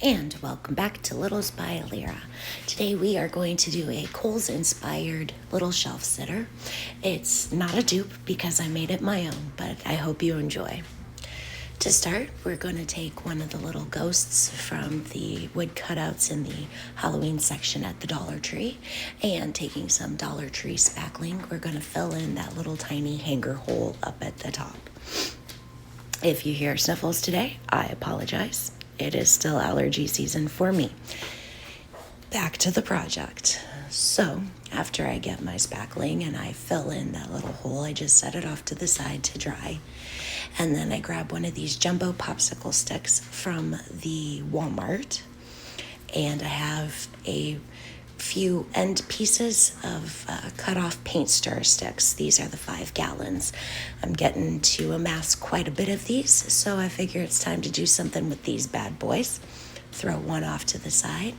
And welcome back to Littles by Lira. Today we are going to do a Kohl's-inspired little shelf sitter. It's not a dupe because I made it my own, but I hope you enjoy. To start, we're going to take one of the little ghosts from the wood cutouts in the Halloween section at the Dollar Tree, and taking some Dollar Tree spackling, we're going to fill in that little tiny hanger hole up at the top. If you hear sniffles today, I apologize. It is still allergy season for me. Back to the project. So after I get my spackling and I fill in that little hole, I just set it off to the side to dry. And then I grab one of these jumbo popsicle sticks from the Walmart. And I have a few end pieces of cut off paint stir sticks. These are the 5 gallons. I'm getting to amass quite a bit of these, so I figure it's time to do something with these bad boys. Throw one off to the side,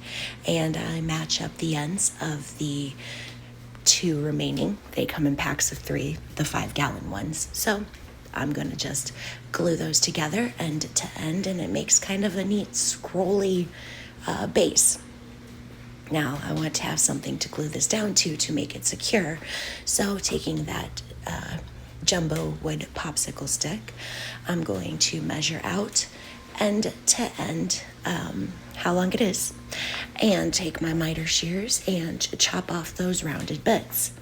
and I match up the ends of the 2 remaining. They come in packs of 3, the 5-gallon ones. So I'm going to just glue those together end to end, and it makes kind of a neat scrolly base. Now, I want to have something to glue this down to make it secure. So taking that jumbo wood popsicle stick, I'm going to measure out end to end how long it is, and take my miter shears and chop off those rounded bits.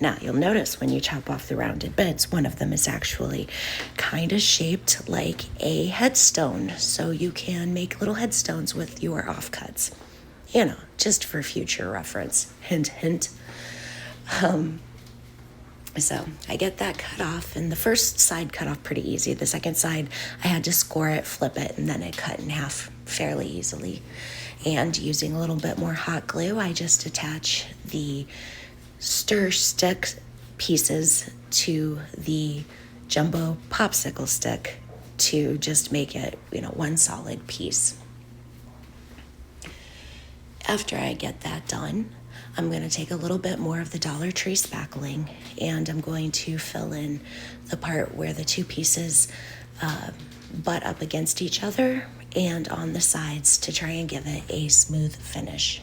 Now, you'll notice when you chop off the rounded bits, one of them is actually kind of shaped like a headstone, so you can make little headstones with your offcuts. You know, just for future reference. Hint, hint. So I get that cut off, and the first side cut off pretty easy. The second side, I had to score it, flip it, and then it cut in half fairly easily. And using a little bit more hot glue, I just attach the stir stick pieces to the jumbo popsicle stick to just make it, one solid piece. After I get that done, I'm going to take a little bit more of the Dollar Tree spackling, and I'm going to fill in the part where the 2 pieces butt up against each other and on the sides to try and give it a smooth finish.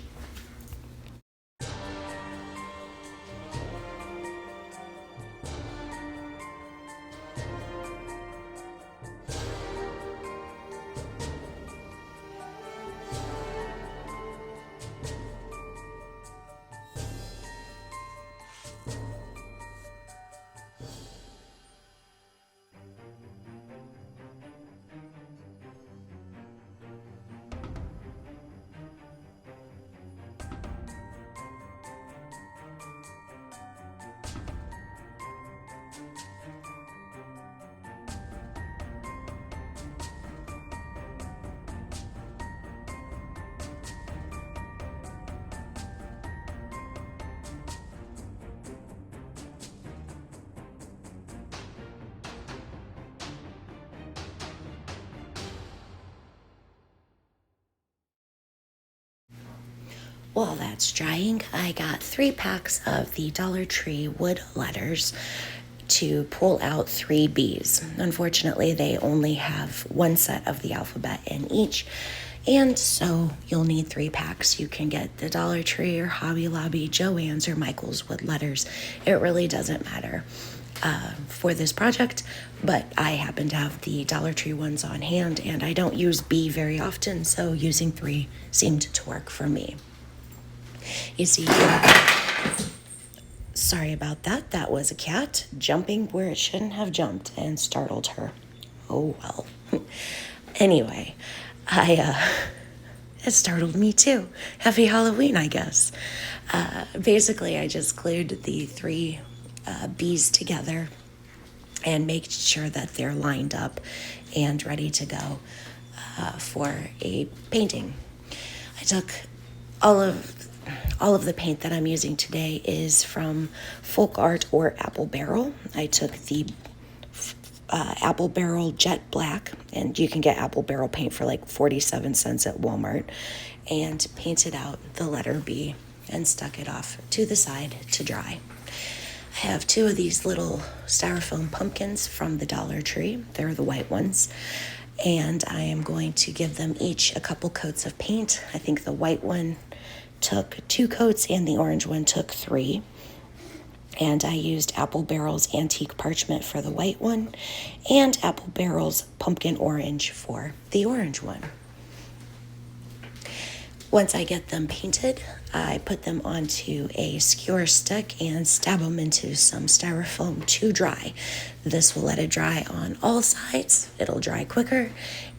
While that's drying, I got 3 packs of the Dollar Tree wood letters to pull out 3 B's. Unfortunately, they only have 1 set of the alphabet in each, and so you'll need 3 packs. You can get the Dollar Tree or Hobby Lobby, Joann's, or Michael's wood letters. It really doesn't matter for this project, but I happen to have the Dollar Tree ones on hand, and I don't use B very often, so using 3 seemed to work for me. You see, sorry about that. That was a cat jumping where it shouldn't have jumped and startled her. Oh, well. Anyway, it startled me too. Happy Halloween, I guess. Basically, I just glued the 3 B's together and made sure that they're lined up and ready to go for a painting. I took all of the paint that I'm using today is from FolkArt or Apple Barrel. I took the Apple Barrel Jet Black, and you can get Apple Barrel paint for like 47 cents at Walmart, and painted out the letter B and stuck it off to the side to dry. I have 2 of these little styrofoam pumpkins from the Dollar Tree. They're the white ones. And I am going to give them each a couple coats of paint. I think the white one took 2 coats and the orange one took 3. And I used Apple Barrel's Antique Parchment for the white one and Apple Barrel's Pumpkin Orange for the orange one. Once I get them painted, I put them onto a skewer stick and stab them into some styrofoam to dry. This will let it dry on all sides. It'll dry quicker,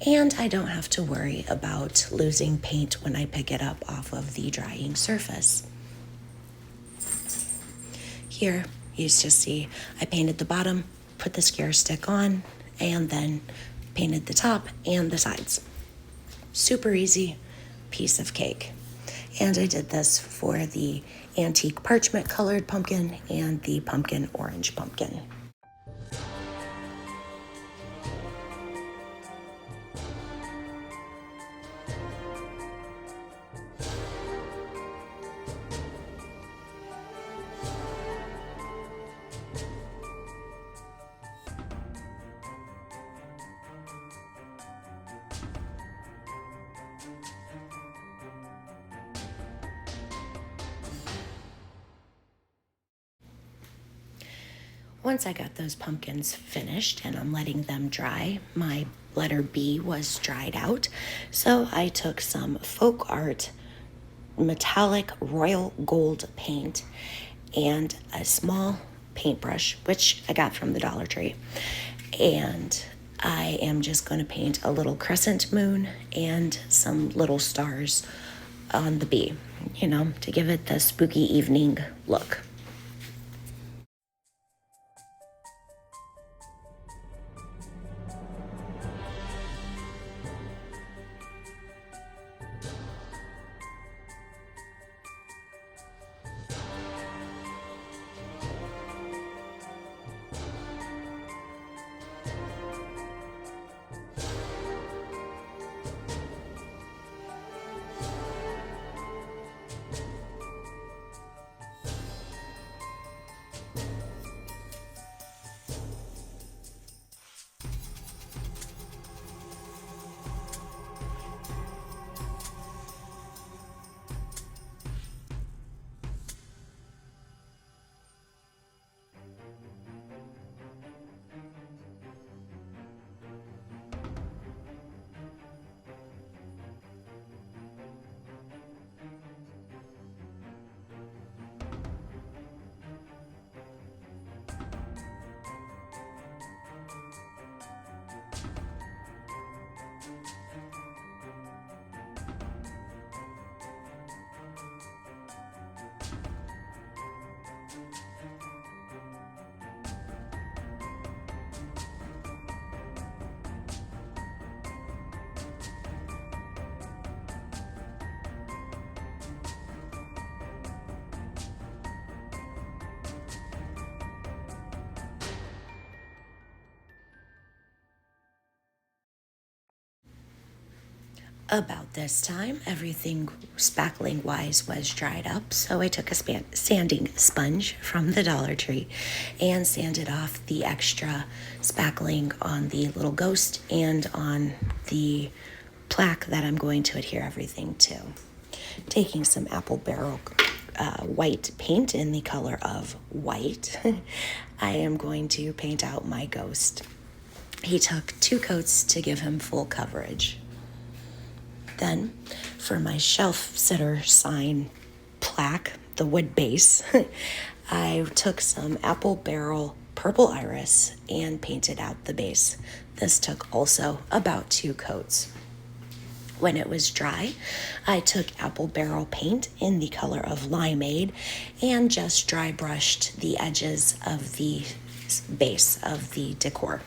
and I don't have to worry about losing paint when I pick it up off of the drying surface. Here, you just see I painted the bottom, put the skewer stick on, and then painted the top and the sides. Super easy. Piece of cake. And I did this for the antique parchment colored pumpkin and the pumpkin orange pumpkin. Once I got those pumpkins finished and I'm letting them dry, my letter B was dried out. So I took some FolkArt metallic royal gold paint and a small paintbrush, which I got from the Dollar Tree. And I am just going to paint a little crescent moon and some little stars on the B, to give it the spooky evening look. About this time, everything spackling wise was dried up, so I took a sanding sponge from the Dollar Tree and sanded off the extra spackling on the little ghost and on the plaque that I'm going to adhere everything to. Taking some Apple Barrel white paint in the color of white, I am going to paint out my ghost. He took 2 coats to give him full coverage. Then, for my shelf sitter sign plaque, the wood base, I took some Apple Barrel purple iris and painted out the base. This took also about 2 coats. When it was dry, I took Apple Barrel paint in the color of Limeade and just dry brushed the edges of the base of the decor.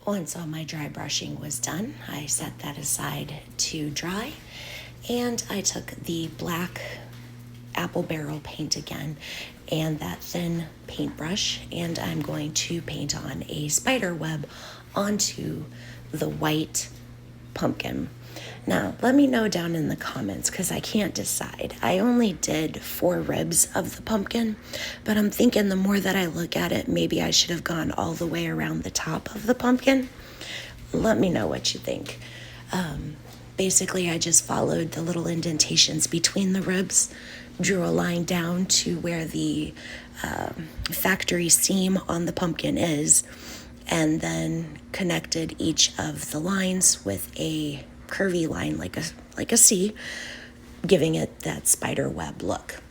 Once all my dry brushing was done, I set that aside to dry, and I took the black Apple Barrel paint again and that thin paintbrush, and I'm going to paint on a spider web onto the white pumpkin. Now, let me know down in the comments because I can't decide. I only did 4 ribs of the pumpkin, but I'm thinking the more that I look at it, maybe I should have gone all the way around the top of the pumpkin. Let me know what you think. Basically, I just followed the little indentations between the ribs, drew a line down to where the factory seam on the pumpkin is, and then connected each of the lines with a curvy line like a C, giving it that spider web look.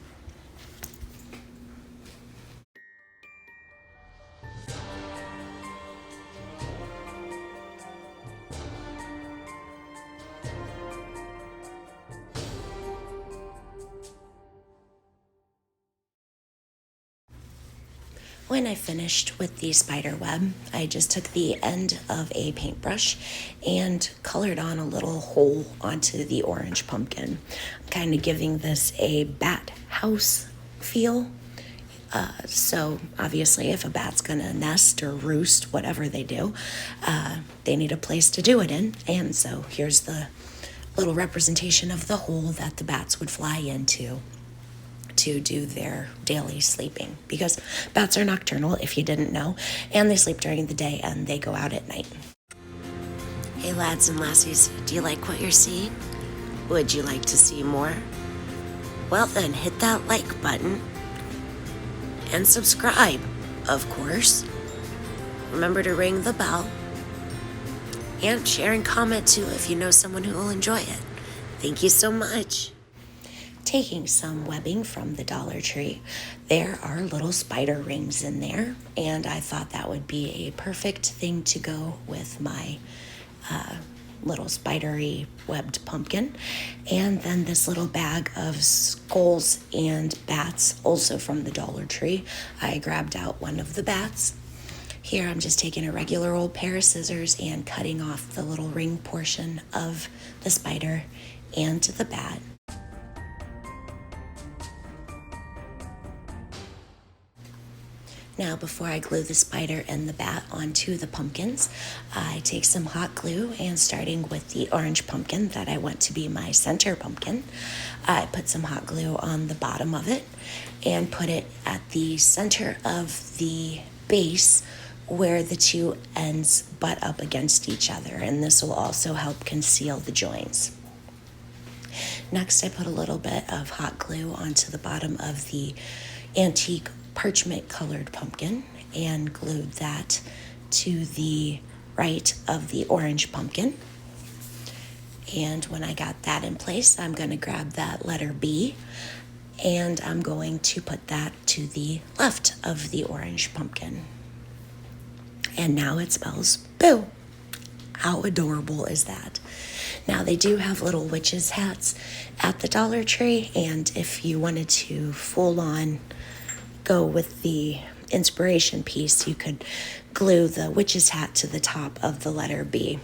When I finished with the spider web, I just took the end of a paintbrush and colored on a little hole onto the orange pumpkin. I'm kind of giving this a bat house feel. So obviously if a bat's gonna nest or roost, whatever they do, they need a place to do it in. And so here's the little representation of the hole that the bats would fly into to do their daily sleeping, because bats are nocturnal, if you didn't know, and they sleep during the day and they go out at night. Hey lads and lassies, do you like what you're seeing? Would you like to see more? Well then, hit that like button and subscribe, of course. Remember to ring the bell and share and comment too if you know someone who will enjoy it. Thank you so much. Taking some webbing from the Dollar Tree, there are little spider rings in there, and I thought that would be a perfect thing to go with my little spidery webbed pumpkin. And then this little bag of skulls and bats, also from the Dollar Tree. I grabbed out one of the bats. Here I'm just taking a regular old pair of scissors and cutting off the little ring portion of the spider and the bat. Now, before I glue the spider and the bat onto the pumpkins, I take some hot glue, and starting with the orange pumpkin that I want to be my center pumpkin, I put some hot glue on the bottom of it and put it at the center of the base where the two ends butt up against each other, and this will also help conceal the joints. Next, I put a little bit of hot glue onto the bottom of the antique parchment colored pumpkin and glued that to the right of the orange pumpkin. And when I got that in place, I'm going to grab that letter B and I'm going to put that to the left of the orange pumpkin. And now it spells boo. How adorable is that? Now, they do have little witches' hats at the Dollar Tree, and if you wanted to full on go with the inspiration piece, you could glue the witch's hat to the top of the letter B.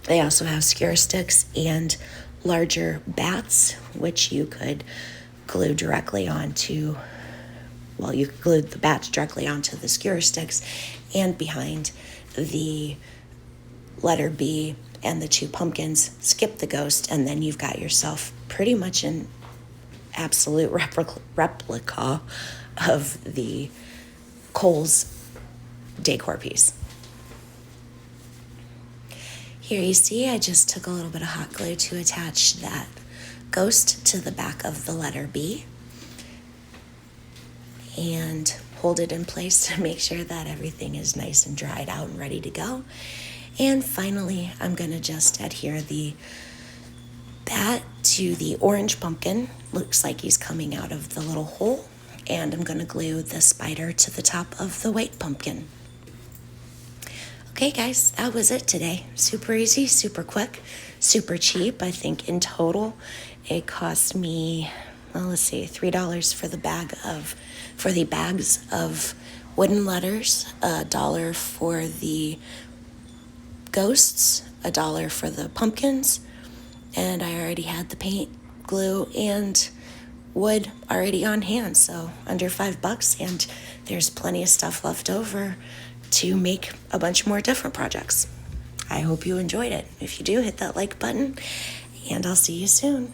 They also have skewer sticks and larger bats, which you could glue directly onto, well, you could glue the bats directly onto the skewer sticks and behind the letter B and the two pumpkins, skip the ghost, and then you've got yourself pretty much an absolute replica of the Kohl's decor piece. Here you see I just took a little bit of hot glue to attach that ghost to the back of the letter B and hold it in place to make sure that everything is nice and dried out and ready to go. And finally, I'm going to just adhere the bat to the orange pumpkin. Looks like he's coming out of the little hole. And I'm going to glue the spider to the top of the white pumpkin. Okay, guys, that was it today. Super easy, super quick, super cheap. I think in total it cost me, well, let's see, $3 for the bags of wooden letters, $1 for the ghosts, $1 for the pumpkins, and I already had the paint, glue, and wood already on hand, so under $5, and there's plenty of stuff left over to make a bunch more different projects. I hope you enjoyed it. If you do, hit that like button, and I'll see you soon.